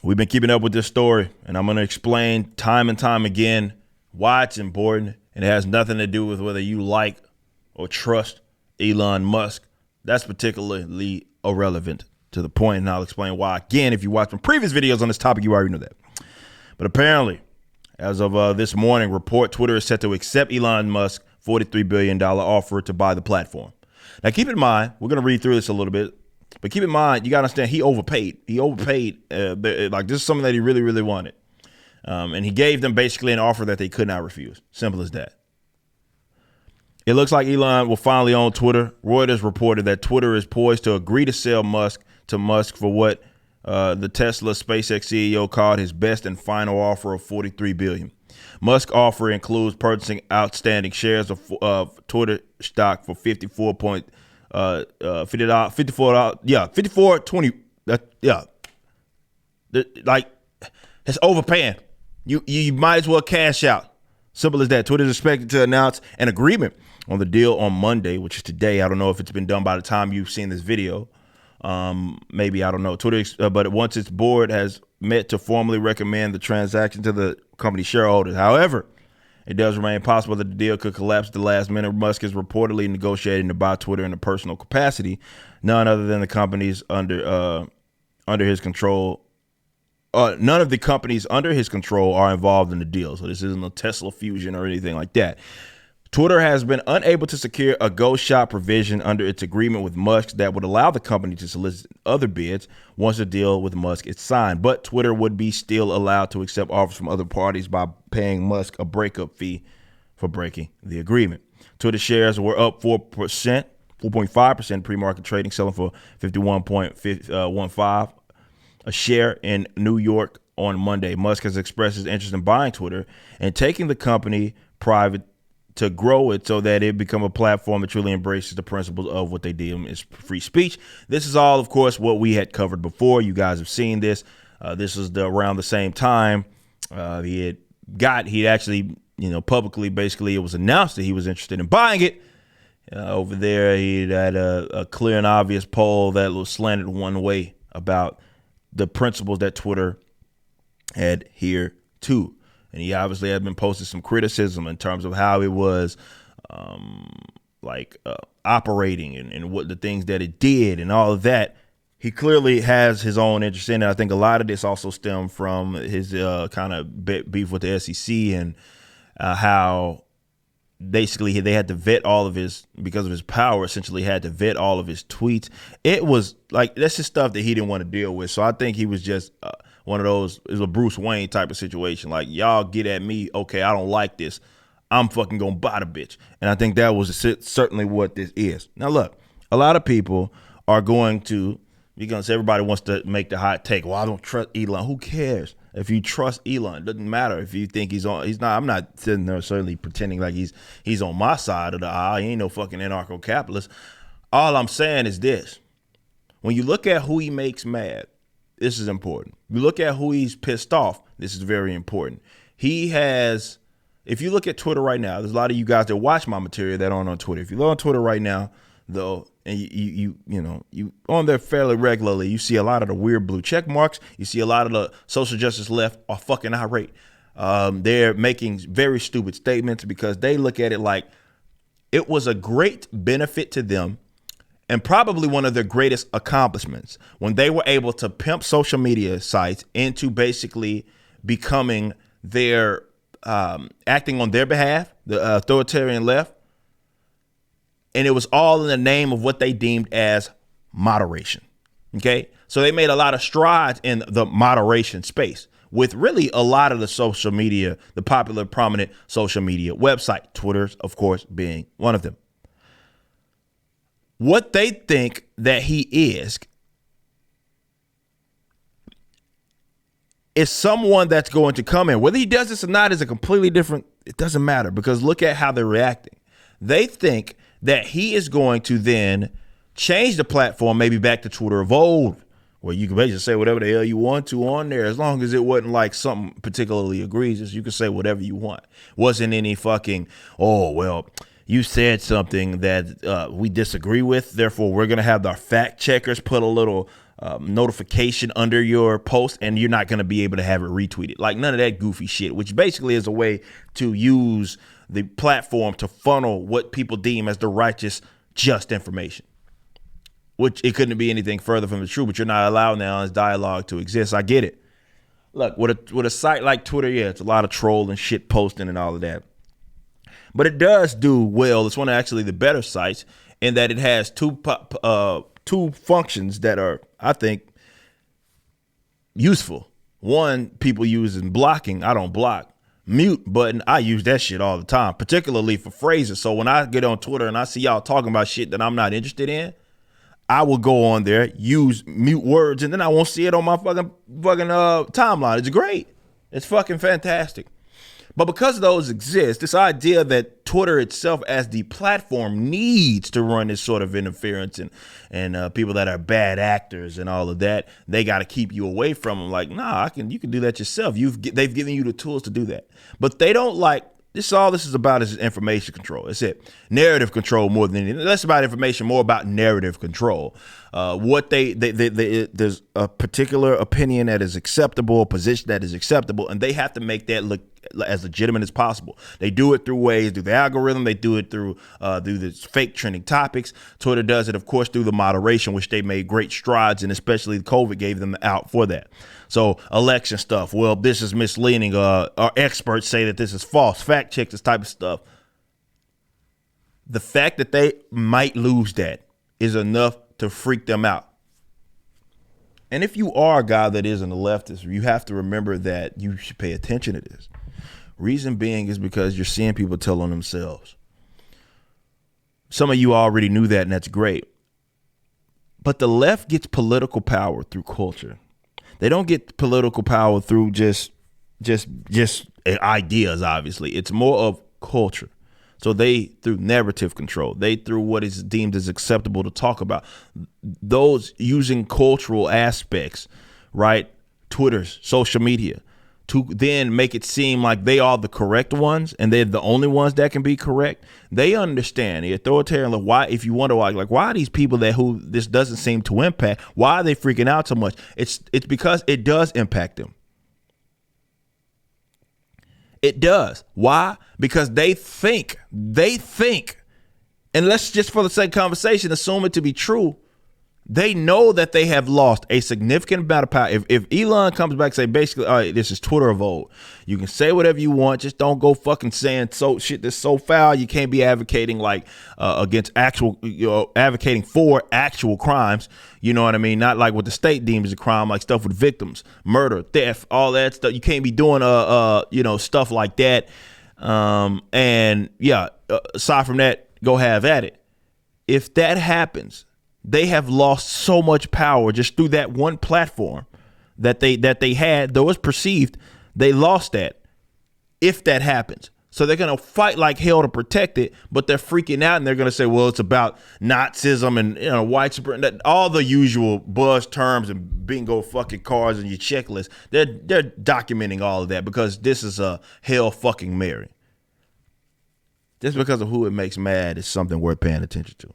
We've been keeping up with this story, and I'm going to explain time and time again why it's important, and it has nothing to do with whether you like or trust Elon Musk. That's particularly irrelevant to the point, and I'll explain why. Again, if you watched my previous videos on this topic, you already know that. But apparently, as of this morning, Twitter is set to accept Elon Musk's $43 billion offer to buy the platform. Now, keep in mind, we're going to read through this a little bit, but keep in mind, you got to understand, he overpaid. Like, this is something that he really, really wanted. And he gave them basically an offer that they could not refuse. Simple as that. It looks like Elon will finally own Twitter. Reuters reported that Twitter is poised to agree to sell Musk for what the Tesla SpaceX CEO called his best and final offer of $43 billion. Musk's offer includes purchasing outstanding shares of Twitter stock for $54.20. Like, it's overpaying. You might as well cash out. Simple as that. Twitter is expected to announce an agreement on the deal on Monday, which is today. I don't know if it's been done by the time you've seen this video. Maybe, I don't know. Twitter, but once its board has met to formally recommend the transaction to the company shareholders. However, it does remain possible that the deal could collapse at the last minute. Musk is reportedly negotiating to buy Twitter in a personal capacity, none other than the companies under his control. None of the companies under his control are involved in the deal. So this isn't a Tesla fusion or anything like that. Twitter has been unable to secure a go shop provision under its agreement with Musk that would allow the company to solicit other bids once the deal with Musk is signed. But Twitter would be still allowed to accept offers from other parties by paying Musk a breakup fee for breaking the agreement. Twitter shares were up 4.5% pre-market trading, selling for 51.15 a share in New York on Monday. Musk has expressed his interest in buying Twitter and taking the company private to grow it so that it become a platform that truly embraces the principles of what they deem as free speech. This is all, of course, what we had covered before. You guys have seen this. This is around the same time he actually, publicly, basically, it was announced that he was interested in buying it. Over there, he had a clear and obvious poll that was slanted one way about the principles that Twitter adhere to. And he obviously had been posting some criticism in terms of how it was operating and what the things that it did and all of that. He clearly has his own interest in it. I think a lot of this also stemmed from his kind of beef with the SEC and how basically they had to vet all of his, because of his power, essentially had to vet all of his tweets. It was like, that's just stuff that he didn't want to deal with. So I think he was just one of those, is a Bruce Wayne type of situation. Like, y'all get at me. Okay, I don't like this. I'm fucking going to buy the bitch. And I think that was certainly what this is. Now, look, a lot of people are going to, because everybody wants to make the hot take. Well, I don't trust Elon. Who cares? If you trust Elon, it doesn't matter if you think he's not. I'm not sitting there certainly pretending like he's on my side of the aisle. He ain't no fucking anarcho-capitalist. All I'm saying is this. When you look at who he makes mad, this is important. You look at who he's pissed off, this is very important. He has, if you look at Twitter right now, there's a lot of you guys that watch my material that aren't on Twitter. If you look on Twitter right now, though, and you on there fairly regularly, you see a lot of the weird blue check marks. You see a lot of the social justice left are fucking irate. They're making very stupid statements because they look at it like it was a great benefit to them and probably one of their greatest accomplishments when they were able to pimp social media sites into basically becoming their, acting on their behalf, the authoritarian left. And it was all in the name of what they deemed as moderation. Okay. So they made a lot of strides in the moderation space with really a lot of the social media, the popular, prominent social media website, Twitter's, of course, being one of them. What they think that he is someone that's going to come in. Whether he does this or not is a completely different, it doesn't matter, because look at how they're reacting. They think that he is going to then change the platform maybe back to Twitter of old, where you can basically say whatever the hell you want to on there, as long as it wasn't like something particularly egregious. You can say whatever you want. Wasn't any fucking, oh, well, you said something that we disagree with, therefore we're going to have our fact checkers put a little notification under your post, and you're not going to be able to have it retweeted. Like none of that goofy shit, which basically is a way to use the platform to funnel what people deem as the righteous, just information. Which it couldn't be anything further from the truth, but you're not allowed now as dialogue to exist. I get it. Look, with a site like Twitter, yeah, it's a lot of troll and shit posting and all of that. But it does do well. It's one of actually the better sites in that it has two functions that are, I think, useful. One, people use in blocking. I don't block. Mute button, I use that shit all the time, particularly for phrases. So when I get on Twitter and I see y'all talking about shit that I'm not interested in, I will go on there, use mute words, and then I won't see it on my fucking timeline. It's great. It's fucking fantastic. But because those exist, this idea that Twitter itself as the platform needs to run this sort of interference and people that are bad actors and all of that, they got to keep you away from them. Like, nah, you can do that yourself. They've given you the tools to do that. But they don't like this. All this is about is information control. That's it. Narrative control more than anything. Less about information, more about narrative control. There's a particular opinion that is acceptable, a position that is acceptable, and they have to make that look as legitimate as possible. They do it through ways, through the algorithm. They do it through the fake trending topics. Twitter does it, of course, through the moderation, which they made great strides in, especially COVID gave them out for that. So election stuff. Well, this is misleading. Our experts say that this is false. Fact check this type of stuff. The fact that they might lose that is enough to freak them out. And if you are a guy that isn't a leftist, you have to remember that you should pay attention to this. Reason being is because you're seeing people tell on themselves. Some of you already knew that, and that's great. But the left gets political power through culture. They don't get political power through just ideas, obviously. It's more of culture. So they, through narrative control, they through what is deemed as acceptable to talk about, those using cultural aspects, right? Twitter's, social media, to then make it seem like they are the correct ones and they're the only ones that can be correct. They understand the authoritarian. Like, why, if you wonder like why are these people who this doesn't seem to impact, why are they freaking out so much? It's because it does impact them. It does. Why? Because they think, and let's just for the sake of conversation, assume it to be true. They know that they have lost a significant amount of power. If Elon comes back and say, basically, all right, this is Twitter of old. You can say whatever you want. Just don't go fucking saying so shit that's so foul. You can't be advocating like against actual, advocating for actual crimes. You know what I mean? Not like what the state deems a crime, like stuff with victims, murder, theft, all that stuff. You can't be doing stuff like that. And yeah, aside from that, go have at it. If that happens, they have lost so much power just through that one platform that they had, though it's perceived, they lost that if that happens. So they're going to fight like hell to protect it, but they're freaking out and they're going to say, well, it's about Nazism and white supremacy, all the usual buzz terms and bingo fucking cards and your checklist. They're documenting all of that because this is a hell fucking Mary. Just because of who it makes mad is something worth paying attention to.